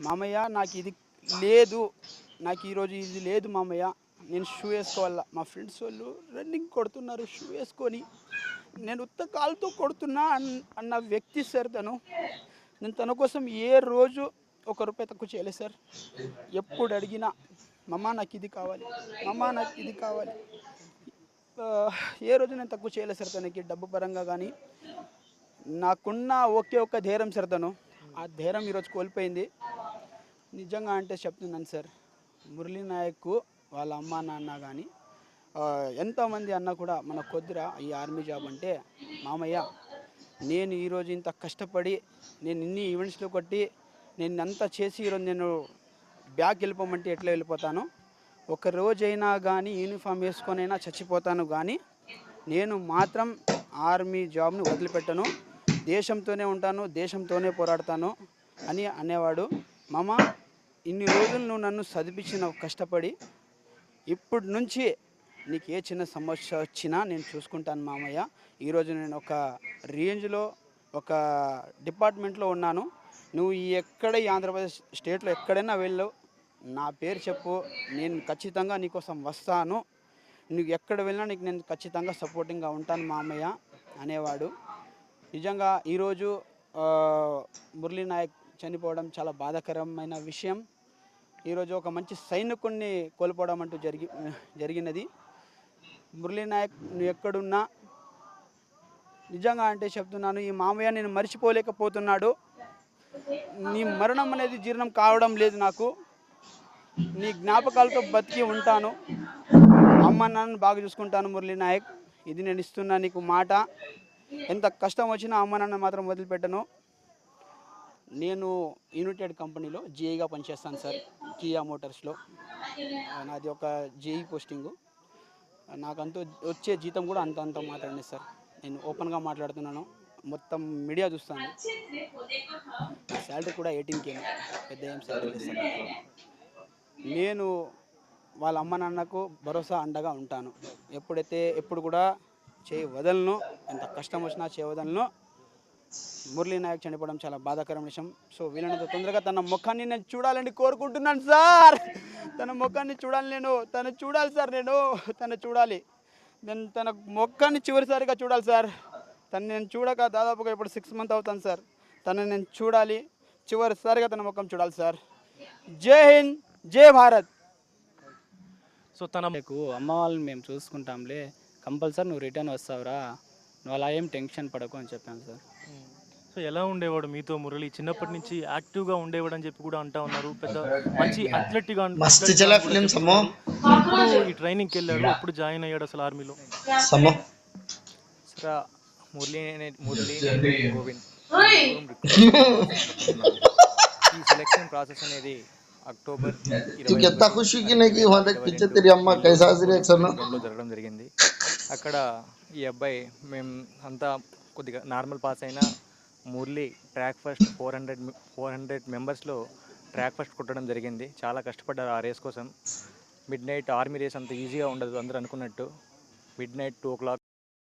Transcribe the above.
మామయ్య నాకు ఇది లేదు, నాకు ఈరోజు ఇది లేదు మామయ్య, నేను షూ వేసుకోవాలా. మా ఫ్రెండ్స్ వాళ్ళు రన్నింగ్ కొడుతున్నారు షూ వేసుకొని, నేను ఉత్త కాలుతో కొడుతున్నా అన్న వ్యక్తి సార్ తను. నేను తన కోసం ఏ రోజు ఒక రూపాయి తక్కువ చేయలేదు సార్. ఎప్పుడు అడిగినా మమ్మ నాకు ఇది కావాలి, మమ్మ నాకు ఇది కావాలి. ఆ, ఏ రోజు నేను తక్కువ చేయలేదు సార్ తనకి డబ్బు పరంగా కానీ. నాకున్న ఒకే ఒక్క ధైర్యం సార్ తను. ఆ ధైర్యం ఈరోజు కోల్పోయింది. నిజంగా అంటే చెప్తున్నాను సార్, మురళీ నాయక్ వాళ్ళ అమ్మ నాన్న కానీ ఎంతోమంది అన్న కూడా మన కొద్దిరా ఈ ఆర్మీ జాబ్ అంటే, మామయ్య నేను ఈరోజు ఇంత కష్టపడి నేను ఇన్ని ఈవెంట్స్లో కొట్టి నేను అంతా చేసి ఈరోజు నేను బ్యాక్ వెళ్ళిపోమంటే ఎట్లా వెళ్ళిపోతాను? ఒక రోజైనా కానీ యూనిఫామ్ వేసుకొనైనా చచ్చిపోతాను, కానీ నేను మాత్రం ఆర్మీ జాబ్ని వదిలిపెట్టను, దేశంతోనే ఉంటాను, దేశంతోనే పోరాడతాను అని అనేవాడు. మామ, ఇన్ని రోజులు నువ్వు నన్ను చదివించినావు కష్టపడి, ఇప్పటి నుంచి నీకు ఏ చిన్న సమస్య వచ్చినా నేను చూసుకుంటాను మామయ్య. ఈరోజు నేను ఒక రేంజ్లో ఒక డిపార్ట్మెంట్లో ఉన్నాను. నువ్వు ఎక్కడ ఈ ఆంధ్రప్రదేశ్ స్టేట్లో ఎక్కడైనా వెళ్ళు, నా పేరు చెప్పు, నేను ఖచ్చితంగా నీకోసం వస్తాను, నువ్వు ఎక్కడ వెళ్ళినా నీకు నేను ఖచ్చితంగా సపోర్టింగ్గా ఉంటాను మామయ్య అనేవాడు. నిజంగా ఈరోజు మురళీ నాయక్ చనిపోవడం చాలా బాధాకరమైన విషయం. ఈరోజు ఒక మంచి సైనికుడిని కోల్పోవడం అంటూ జరిగినది. మురళీ నాయక్ నువ్వు ఎక్కడున్నా, నిజంగా అంటే చెప్తున్నాను, ఈ మామయ్య నేను మర్చిపోలేకపోతున్నాడు. నీ మరణం అనేది జీర్ణం కావడం లేదు నాకు. నీ జ్ఞాపకాలతో బతికి ఉంటాను, అమ్మ నాన్నని బాగా చూసుకుంటాను మురళీ నాయక్. ఇది నేను ఇస్తున్నా నీకు మాట. ఎంత కష్టం వచ్చినా అమ్మ నాన్న మాత్రం వదిలిపెట్టను. నేను యునైటెడ్ కంపెనీలో జేఈగా పనిచేస్తాను సార్, కియా మోటార్స్లో. నాది ఒక జేఈ పోస్టింగు. నాకంతూ వచ్చే జీతం కూడా అంత మాత్రమే సార్. నేను ఓపెన్గా మాట్లాడుతున్నాను, మొత్తం మీడియా చూస్తాను. నా శాలరీ కూడా 18K, పెద్ద ఏం శాలరీ లేదు సార్. నేను వాళ్ళ అమ్మ నాన్నకు భరోసా అండగా ఉంటాను. ఎప్పుడు కూడా చేయి వదలను, ఎంత కష్టం వచ్చినా చేయి వదలను. మురళీ నాయక్ చనిపోవడం చాలా బాధాకరమైన విషయం. సో వీలైనంత తొందరగా తన ముఖాన్ని నేను చూడాలని కోరుకుంటున్నాను సార్. తన ముఖాన్ని చూడాలి, తను చూడాలి సార్, తను చూడాలి. నేను తన ముఖాన్ని చివరిసారిగా చూడాలి సార్. తను నేను చూడక దాదాపుగా ఇప్పుడు 6 months అవుతాను సార్. తను నేను చూడాలి, చివరిసారిగా తన ముఖం చూడాలి సార్. జై హింద్, జై భారత్. సో తన మీకు అమ్మ వాళ్ళని మేము చూసుకుంటాంలే, కంపల్సరీ నువ్వు రిటర్న్ వస్తావురా, నువ్వు అలా ఏం టెన్షన్ పడకు అని చెప్పాను సార్. సో ఎలా ఉండేవాడు మీతో మురళి? చిన్నప్పటి నుంచి యాక్టివ్గా ఉండేవాడు అని చెప్పి కూడా అంటా ఉన్నారు. పెద్ద మంచి అథ్లెట్గా ఇప్పుడు ఈ ట్రైనింగ్కి వెళ్ళాడు, ఎప్పుడు జాయిన్ అయ్యాడు అసలు ఆర్మీలో? సార్ మురళి గోవింద్ ఈ సెలెక్షన్ ప్రాసెస్ అనేది అక్టోబర్ 2020లో జరగడం జరిగింది. అక్కడ ఈ అబ్బాయి మేము అంతా కొద్దిగా నార్మల్ పాస్ అయినా మురళి ట్రాక్ ఫస్ట్ 400 మెంబర్స్లో ట్రాక్ ఫస్ట్ కొట్టడం జరిగింది. చాలా కష్టపడ్డారు ఆ రేస్ కోసం. మిడ్ నైట్ ఆర్మీ రేస్ అంత ఈజీగా ఉండదు అందరూ అనుకున్నట్టు. Mid night 2 o'clock